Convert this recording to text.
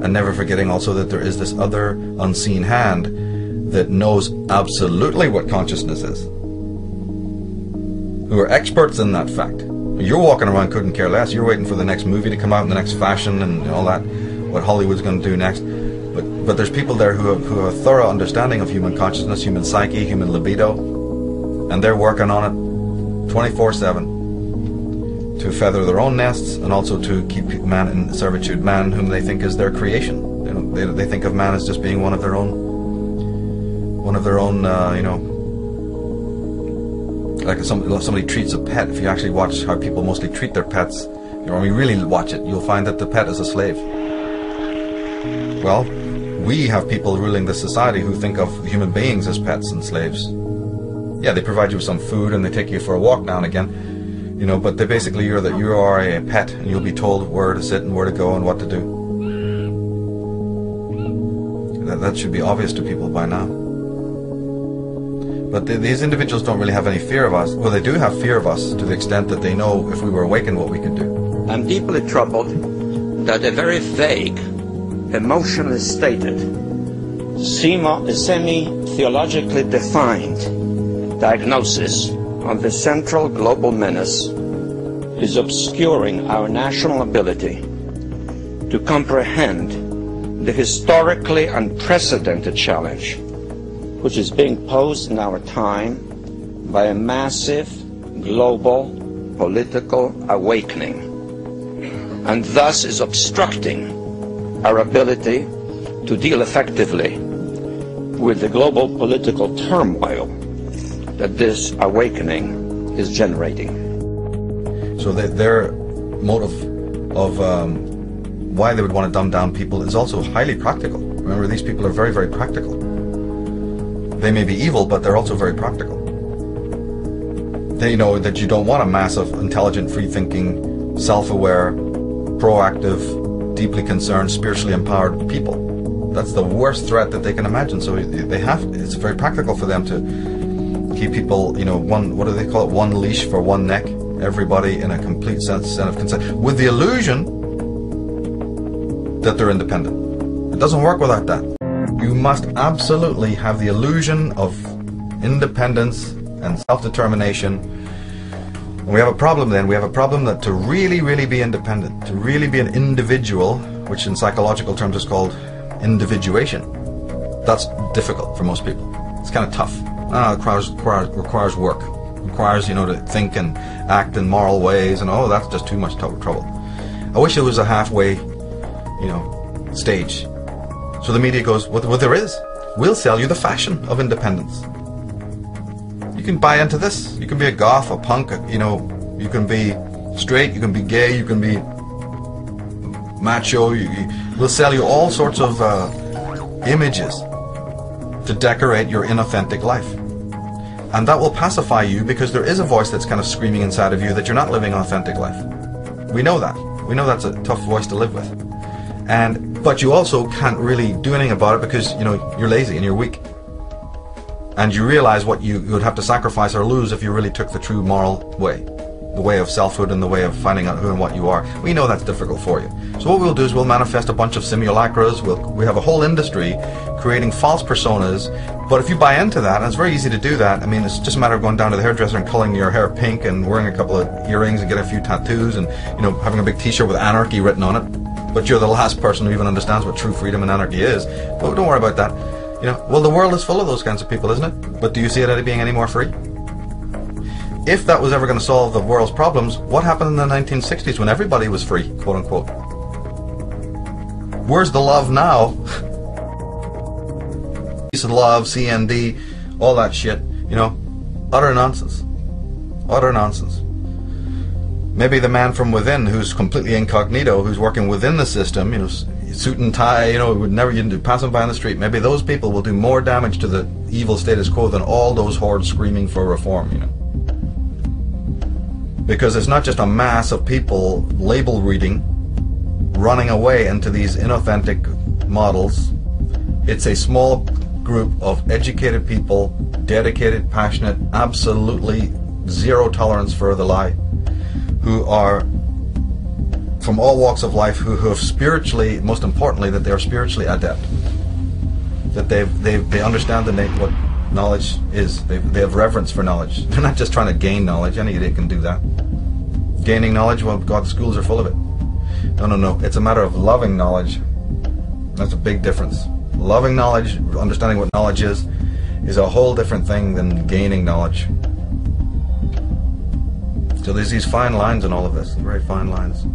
and never forgetting also that there is this other unseen hand that knows absolutely what consciousness is, who are experts in that fact. You're walking around couldn't care less. You're waiting for the next movie to come out, and the next fashion and all that, what Hollywood's going to do next. But there's people there who have a thorough understanding of human consciousness, human psyche, human libido, and they're working on it 24/7 to feather their own nests and also to keep man in servitude, man whom they think is their creation. You know, they think of man as just being one of their own, you know, like somebody treats a pet. If you actually watch how people mostly treat their pets, you know, when you really watch it, you'll find that the pet is a slave. Well, we have people ruling this society who think of human beings as pets and slaves. Yeah, they provide you with some food and they take you for a walk now and again, you know, but they basically you are a pet, and you'll be told where to sit and where to go and what to do. That should be obvious to people by now. But these individuals don't really have any fear of us. Well, they do have fear of us to the extent that they know if we were awakened what we could do. I'm deeply troubled that a very vague, emotionally stated, semi-theologically defined diagnosis of the central global menace is obscuring our national ability to comprehend the historically unprecedented challenge which is being posed in our time by a massive global political awakening, and thus is obstructing our ability to deal effectively with the global political turmoil that this awakening is generating. So their motive of why they would want to dumb down people is also highly practical. Remember, these people are very, very practical. They may be evil, but they're also very practical. They know that you don't want a massive, intelligent, free-thinking, self-aware, proactive, deeply concerned, spiritually empowered people. That's the worst threat that they can imagine. So it's very practical for them to keep people, you know, what do they call it? One leash for one neck. Everybody in a complete sense of consent, with the illusion that they're independent. It doesn't work without that. You must absolutely have the illusion of independence and self-determination. And we have a problem then. We have a problem that to really, really be independent, to really be an individual, which in psychological terms is called individuation, that's difficult for most people. It's kind of tough. It requires work. It requires, you know, to think and act in moral ways, and oh, that's just too much trouble. I wish it was a halfway, you know, stage. So the media goes, well, there is. We'll sell you the fashion of independence. You can buy into this. You can be a goth, a punk, you know, you can be straight, you can be gay, you can be macho. We'll sell you all sorts of images to decorate your inauthentic life. And that will pacify you, because there is a voice that's kind of screaming inside of you that you're not living an authentic life. We know that. We know that's a tough voice to live with. But you also can't really do anything about it because, you know, you're lazy and you're weak. And you realize what you would have to sacrifice or lose if you really took the true moral way. The way of selfhood and the way of finding out who and what you are. We know that's difficult for you. So what we'll do is we'll manifest a bunch of simulacras. We have a whole industry creating false personas. But if you buy into that, and it's very easy to do that, I mean, it's just a matter of going down to the hairdresser and coloring your hair pink and wearing a couple of earrings and getting a few tattoos and, you know, having a big t-shirt with anarchy written on it. But you're the last person who even understands what true freedom and anarchy is. But don't worry about that. You know, well, the world is full of those kinds of people, isn't it? But do you see it as being any more free? If that was ever going to solve the world's problems, what happened in the 1960s when everybody was free, quote unquote? Where's the love now? Peace and love, CND, all that shit, you know, utter nonsense. Utter nonsense. Maybe the man from within who's completely incognito, who's working within the system, you know, suit and tie, you know, would never you'd pass him by on the street. Maybe those people will do more damage to the evil status quo than all those hordes screaming for reform, you know. Because it's not just a mass of people label reading, running away into these inauthentic models. It's a small group of educated people, dedicated, passionate, absolutely zero tolerance for the lie, who are from all walks of life who have spiritually, most importantly, that they are spiritually adept. That they understand what knowledge is. They have reverence for knowledge. They're not just trying to gain knowledge. Any idiot can do that. Gaining knowledge, well, God, the schools are full of it. No. It's a matter of loving knowledge. That's a big difference. Loving knowledge, understanding what knowledge is a whole different thing than gaining knowledge. So there's these fine lines in all of this, very fine lines.